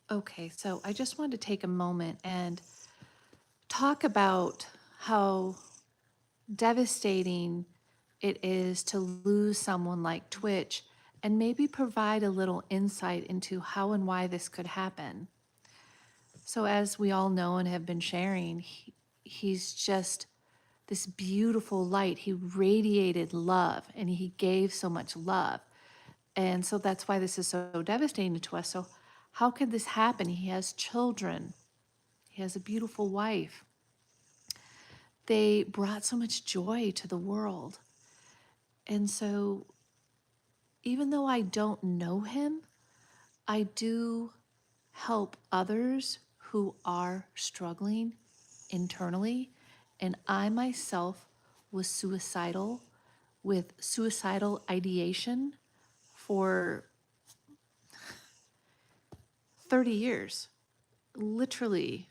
Okay, so I just wanted to take a moment and talk about how devastating it is to lose someone like Twitch and maybe provide a little insight into how and why this could happen. So, as we all know and have been sharing, he's just this beautiful light. He radiated love and he gave so much love. And so that's why this is so devastating to us. So, how could this happen? He has children, he has a beautiful wife. They brought so much joy to the world. And so, even though I don't know him, I do help others who are struggling internally. And I myself was suicidal with suicidal ideation for 30 years. Literally,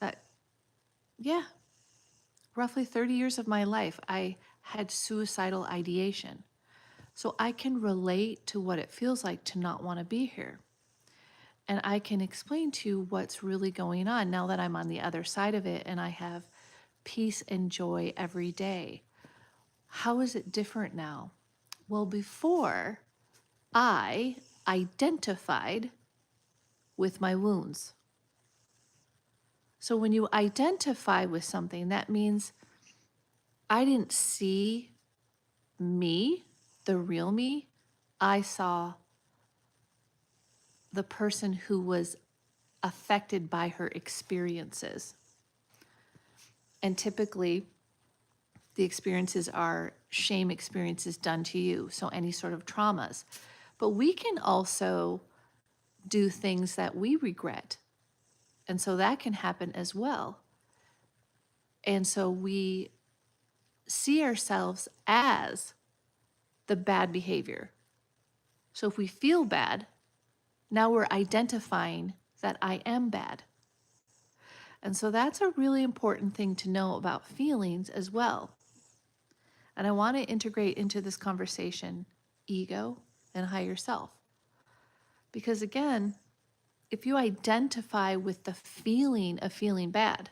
that, yeah, roughly 30 years of my life, I had suicidal ideation. So I can relate to what it feels like to not want to be here. And I can explain to you what's really going on now that I'm on the other side of it and I have peace and joy every day. How is it different now? Well, before I identified with my wounds. So when you identify with something, that means I didn't see me, the real me. I saw the person who was affected by her experiences. And typically, the experiences are shame experiences done to you, so any sort of traumas. But we can also do things that we regret. And so that can happen as well. And so we see ourselves as the bad behavior. So if we feel bad, now we're identifying that I am bad. And so that's a really important thing to know about feelings as well. And I want to integrate into this conversation ego and higher self. Because again, if you identify with the feeling of feeling bad,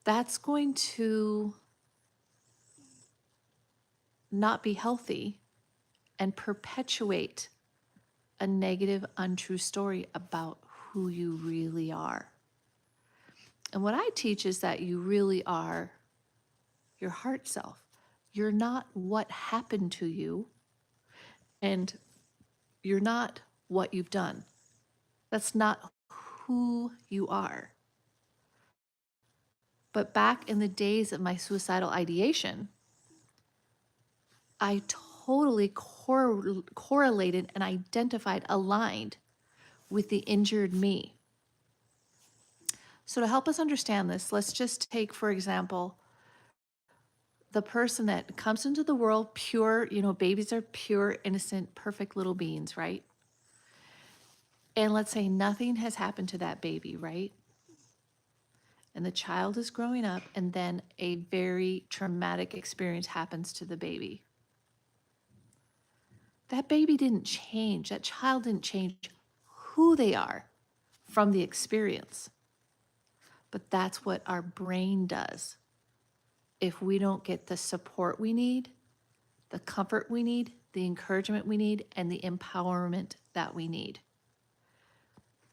that's going to not be healthy and perpetuate a negative, untrue story about who you really are. And what I teach is that you really are your heart self. You're not what happened to you, and you're not what you've done. That's not who you are. But back in the days of my suicidal ideation, I totally correlated and identified, aligned with the injured me. So to help us understand this, let's just take, for example, the person that comes into the world pure, babies are pure, innocent, perfect little beings, right? And let's say nothing has happened to that baby, right? And the child is growing up, and then a very traumatic experience happens to the baby. That baby didn't change, that child didn't change who they are from the experience. But that's what our brain does. If we don't get the support we need, the comfort we need, the encouragement we need, and the empowerment that we need,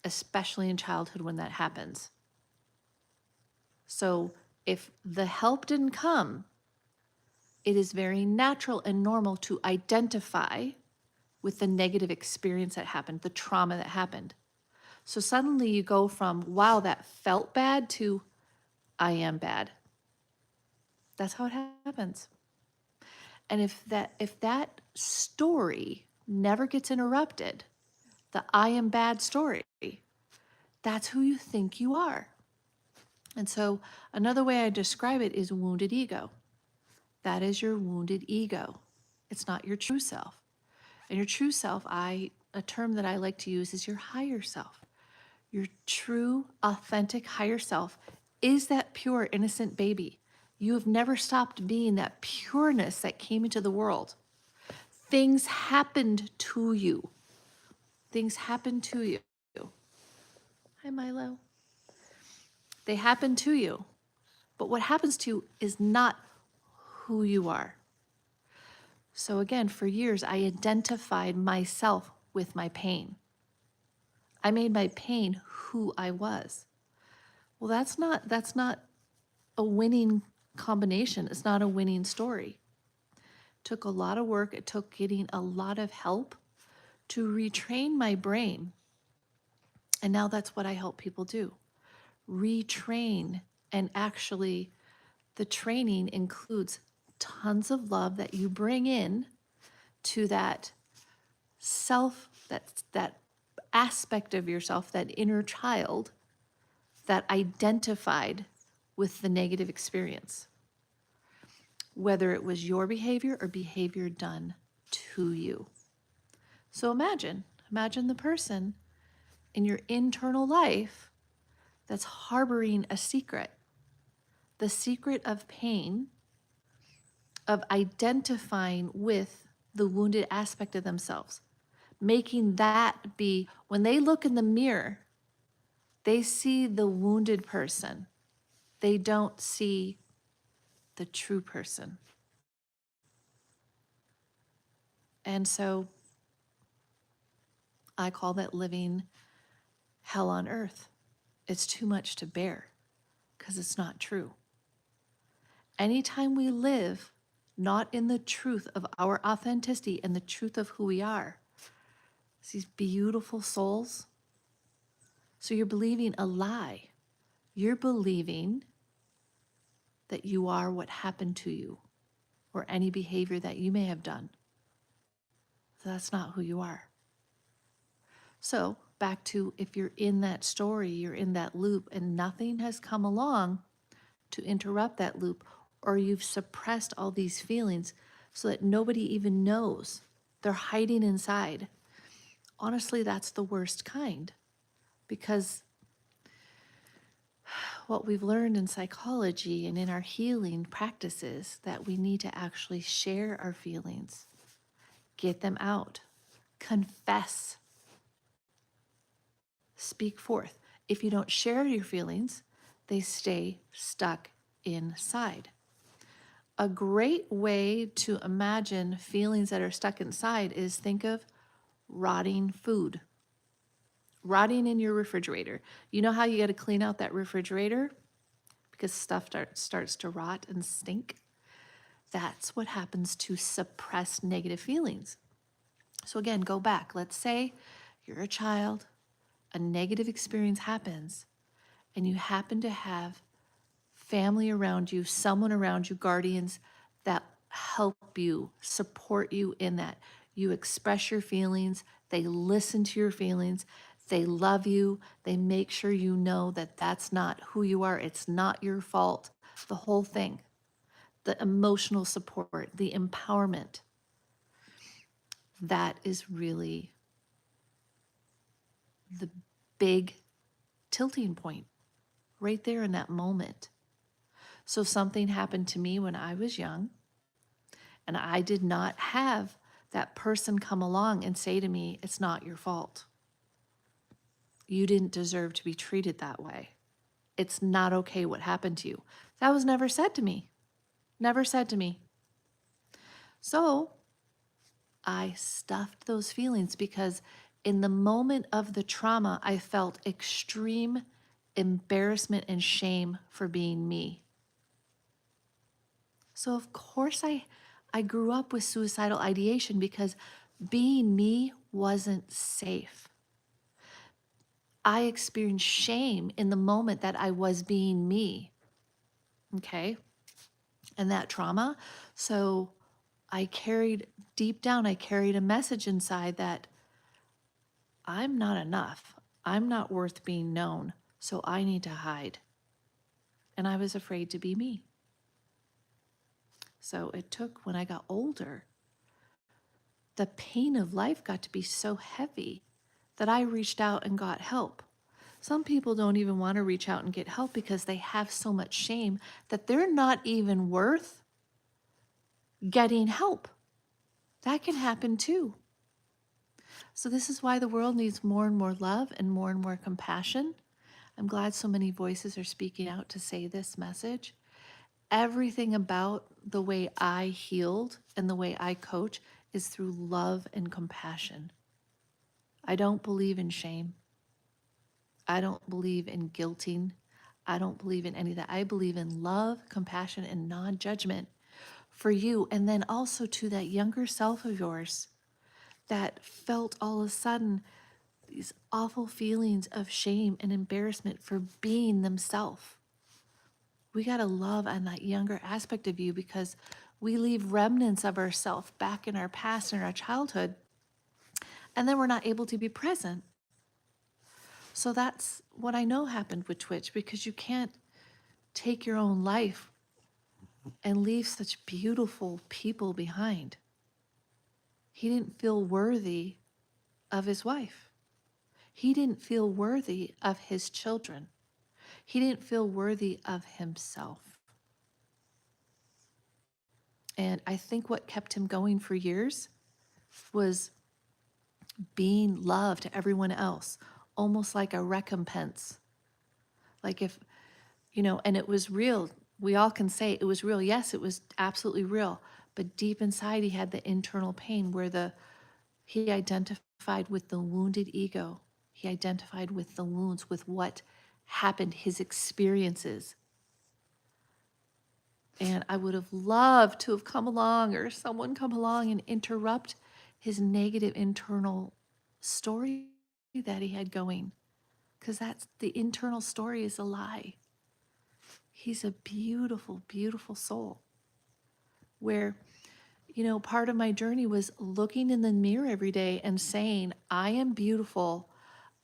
especially in childhood when that happens. So if the help didn't come, it is very natural and normal to identify with the negative experience that happened, the trauma that happened. So suddenly you go from, wow, that felt bad, to I am bad. That's how it happens. And if that story never gets interrupted, the I am bad story, that's who you think you are. And so another way I describe it is wounded ego. That is your wounded ego. It's not your true self. And your true self, a term that I like to use is your higher self. Your true, authentic higher self is that pure, innocent baby. You have never stopped being that pureness that came into the world. Things happened to you. things happen to you. Hi, Milo. They happen to you. But what happens to you is not who you are. So again, for years, I identified myself with my pain. I made my pain who I was. Well, that's not a winning combination. It's not a winning story. It took a lot of work. It took getting a lot of help to retrain my brain. And now that's what I help people do. Retrain. And actually, the training includes tons of love that you bring in to that self, that aspect of yourself, that inner child that identified with the negative experience, whether it was your behavior or behavior done to you. So imagine the person in your internal life that's harboring a secret, the secret of pain, of identifying with the wounded aspect of themselves, making that be, when they look in the mirror, they see the wounded person. They don't see the true person. And so I call that living hell on earth. It's too much to bear because it's not true. Anytime we live not in the truth of our authenticity and the truth of who we are, these beautiful souls. So you're believing a lie. You're believing that you are what happened to you or any behavior that you may have done. That's not who you are. So back to, if you're in that story, you're in that loop and nothing has come along to interrupt that loop, or you've suppressed all these feelings so that nobody even knows. They're hiding inside. Honestly, that's the worst kind, because what we've learned in psychology and in our healing practices, that we need to actually share our feelings, get them out, confess, speak forth. If you don't share your feelings, they stay stuck inside. A great way to imagine feelings that are stuck inside is think of rotting food. Rotting in your refrigerator. You know how you got to clean out that refrigerator because stuff starts to rot and stink? That's what happens to suppress negative feelings. So again, go back. Let's say you're a child, a negative experience happens, and you happen to have family around you, someone around you, guardians that help you, support you in that. You express your feelings, they listen to your feelings, they love you, they make sure you know that that's not who you are, it's not your fault, the whole thing. The emotional support, the empowerment, that is really the big tilting point right there in that moment. So something happened to me when I was young, and I did not have that person come along and say to me, it's not your fault. You didn't deserve to be treated that way. It's not okay what happened to you. That was never said to me. Never said to me. So I stuffed those feelings because in the moment of the trauma, I felt extreme embarrassment and shame for being me. So of course I grew up with suicidal ideation because being me wasn't safe. I experienced shame in the moment that I was being me. Okay? And that trauma. So deep down, I carried a message inside that I'm not enough. I'm not worth being known. So I need to hide. And I was afraid to be me. So it took, when I got older, the pain of life got to be so heavy that I reached out and got help. Some people don't even want to reach out and get help because they have so much shame that they're not even worth getting help. That can happen too. So this is why the world needs more and more love and more compassion. I'm glad so many voices are speaking out to say this message. Everything about the way I healed and the way I coach is through love and compassion. I don't believe in shame. I don't believe in guilting. I don't believe in any of that. I believe in love, compassion, and non-judgment for you. And then also to that younger self of yours that felt all of a sudden these awful feelings of shame and embarrassment for being themselves. We got to love on that younger aspect of you because we leave remnants of ourself back in our past and our childhood, and then we're not able to be present. So that's what I know happened with Twitch, because you can't take your own life and leave such beautiful people behind. He didn't feel worthy of his wife. He didn't feel worthy of his children. He didn't feel worthy of himself. And I think what kept him going for years was being love to everyone else, almost like a recompense. Like if, and it was real. We all can say it was real. Yes, it was absolutely real. But deep inside, he had the internal pain where he identified with the wounded ego. He identified with the wounds, with what happened, his experiences. And I would have loved to have come along, or someone come along and interrupt his negative internal story that he had going. Because that's the internal story is a lie. He's a beautiful, beautiful soul. Where, part of my journey was looking in the mirror every day and saying, I am beautiful,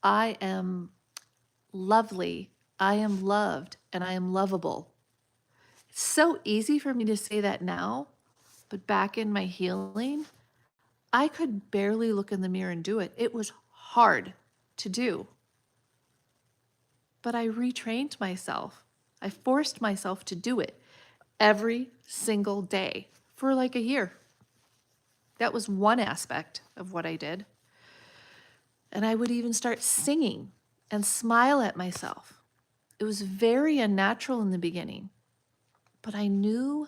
I am lovely, I am loved, and I am lovable. It's so easy for me to say that now, but back in my healing, I could barely look in the mirror and do it. It was hard to do. But I retrained myself. I forced myself to do it every single day for like a year. That was one aspect of what I did. And I would even start singing and smile at myself. It was very unnatural in the beginning, but I knew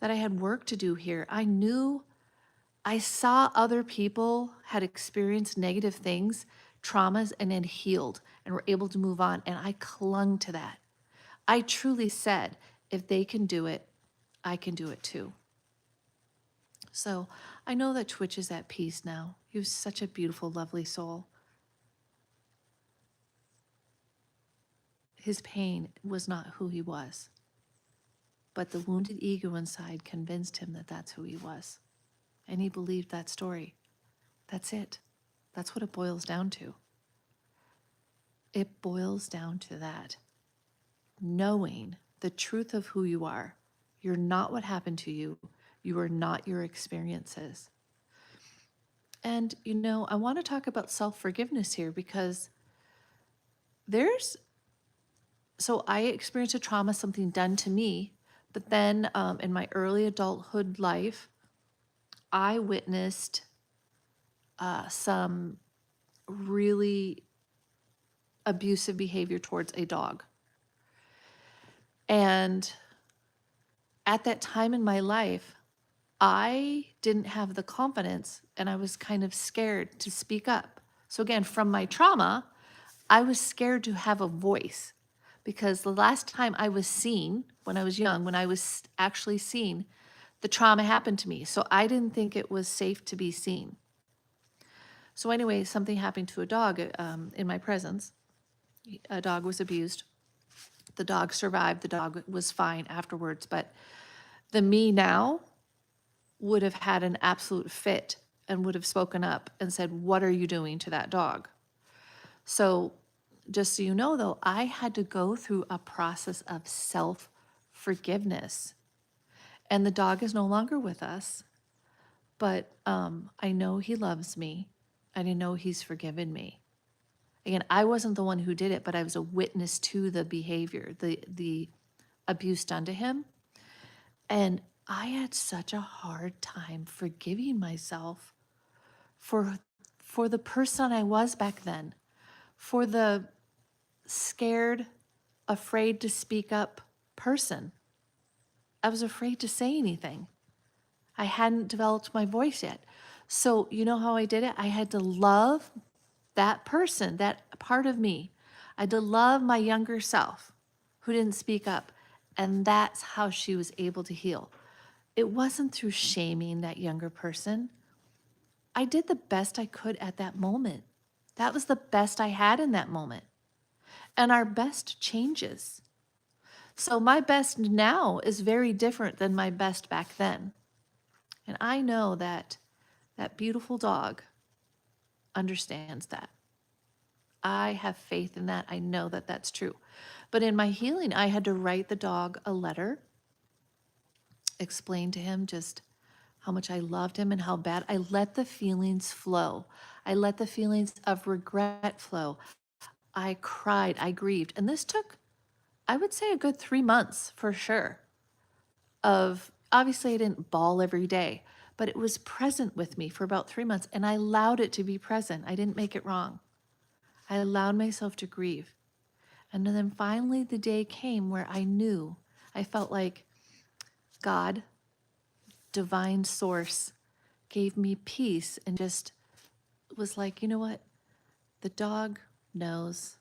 that I had work to do here. I saw other people had experienced negative things, traumas, and had healed and were able to move on. And I clung to that. I truly said, if they can do it, I can do it too. So I know that Twitch is at peace now. He was such a beautiful, lovely soul. His pain was not who he was, but the wounded ego inside convinced him that that's who he was. And he believed that story. That's it. That's what it boils down to. It boils down to that. Knowing the truth of who you are. You're not what happened to you. You are not your experiences. And, I want to talk about self-forgiveness here because I experienced a trauma, something done to me, but then in my early adulthood life, I witnessed some really abusive behavior towards a dog. And at that time in my life, I didn't have the confidence and I was kind of scared to speak up. So again, from my trauma, I was scared to have a voice because the last time I was seen, when I was young, when I was actually seen, the trauma happened to me. So I didn't think it was safe to be seen. So anyway, something happened to a dog in my presence. A dog was abused. The dog survived. The dog was fine afterwards. But the me now would have had an absolute fit and would have spoken up and said, what are you doing to that dog? So just so you know, though, I had to go through a process of self-forgiveness. And the dog is no longer with us, but I know he loves me and I know he's forgiven me. Again, I wasn't the one who did it, but I was a witness to the behavior, the abuse done to him. And I had such a hard time forgiving myself for for the person I was back then, for the scared, afraid to speak up person. I was afraid to say anything. I hadn't developed my voice yet. So, you know how I did it? I had to love that person, that part of me. I had to love my younger self who didn't speak up. And that's how she was able to heal. It wasn't through shaming that younger person. I did the best I could at that moment. That was the best I had in that moment. And our best changes. So my best now is very different than my best back then. And I know that that beautiful dog understands that. I have faith in that. I know that that's true. But in my healing, I had to write the dog a letter, explain to him just how much I loved him and how bad. I let the feelings flow. I let the feelings of regret flow. I cried, I grieved. And this took, I would say, a good 3 months for sure. Of obviously, I didn't bawl every day, but it was present with me for about 3 months. And I allowed it to be present. I didn't make it wrong. I allowed myself to grieve. And then finally the day came where I knew, I felt like God, divine source, gave me peace and just was like, you know what? The dog knows.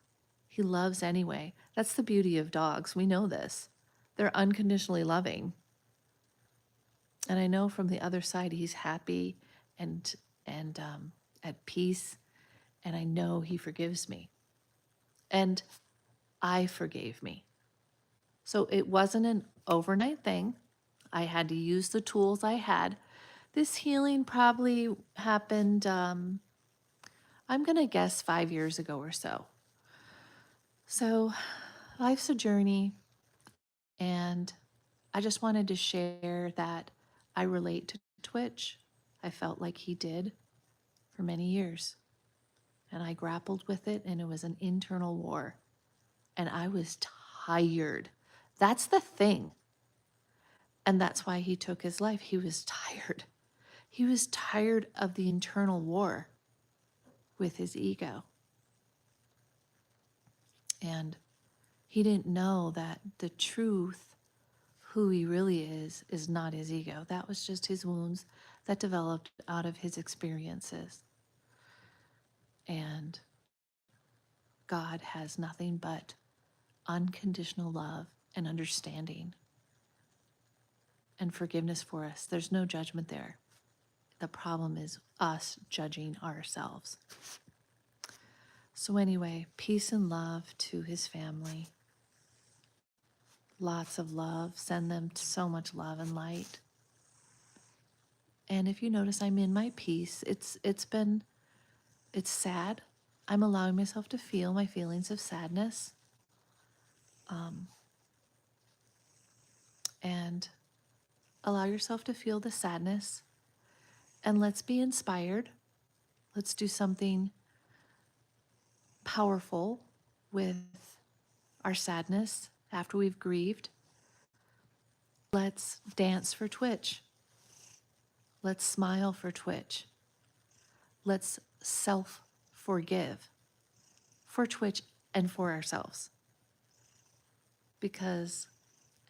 He loves anyway. That's the beauty of dogs. We know this. They're unconditionally loving. And I know from the other side he's happy and at peace. And I know he forgives me. And I forgave me. So it wasn't an overnight thing. I had to use the tools I had. This healing probably happened, I'm going to guess 5 years ago or so. So life's a journey, and I just wanted to share that I relate to Twitch. I felt like he did for many years, and I grappled with it, and it was an internal war, and I was tired. That's the thing. And that's why he took his life. He was tired. He was tired of the internal war with his ego. And he didn't know that the truth, who he really is not his ego. That was just his wounds that developed out of his experiences. And God has nothing but unconditional love and understanding and forgiveness for us. There's no judgment there. The problem is us judging ourselves. So anyway, peace and love to his family. Lots of love. Send them so much love and light. And if you notice, I'm in my peace. It's sad. I'm allowing myself to feel my feelings of sadness. And allow yourself to feel the sadness. And let's be inspired. Let's do something powerful with our sadness after we've grieved. Let's dance for Twitch. Let's smile for Twitch. Let's self-forgive for Twitch and for ourselves. Because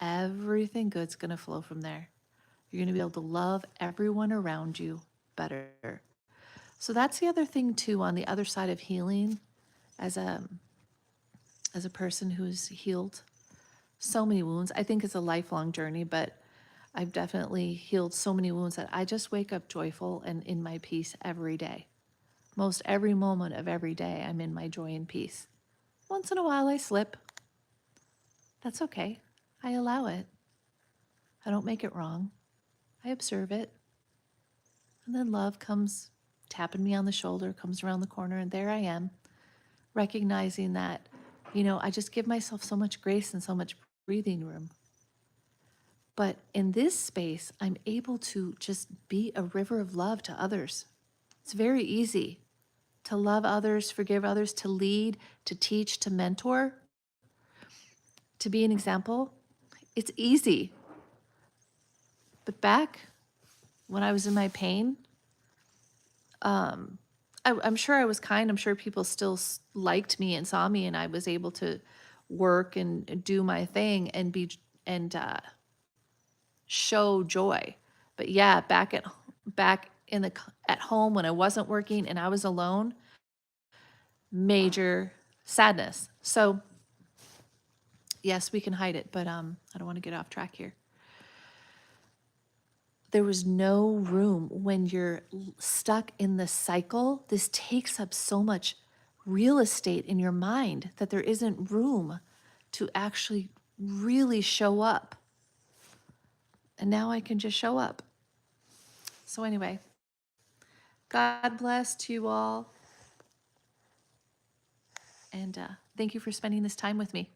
everything good's going to flow from there. You're going to be able to love everyone around you better. So that's the other thing too, on the other side of healing, as a person who's healed so many wounds. I think it's a lifelong journey, but I've definitely healed so many wounds that I just wake up joyful and in my peace every day. Most every moment of every day, I'm in my joy and peace. Once in a while, I slip. That's okay. I allow it. I don't make it wrong. I observe it. And then love comes tapping me on the shoulder, comes around the corner, and there I am, recognizing that, I just give myself so much grace and so much breathing room. But in this space, I'm able to just be a river of love to others. It's very easy to love others, forgive others, to lead, to teach, to mentor, to be an example. It's easy. But back when I was in my pain, I'm sure I was kind. I'm sure people still liked me and saw me, and I was able to work and do my thing and and show joy. But yeah, back in at home when I wasn't working and I was alone, major sadness. So yes, we can hide it, but I don't want to get off track here. There was no room when you're stuck in the cycle. This takes up so much real estate in your mind that there isn't room to actually really show up. And now I can just show up. So anyway, God bless to you all. And thank you for spending this time with me.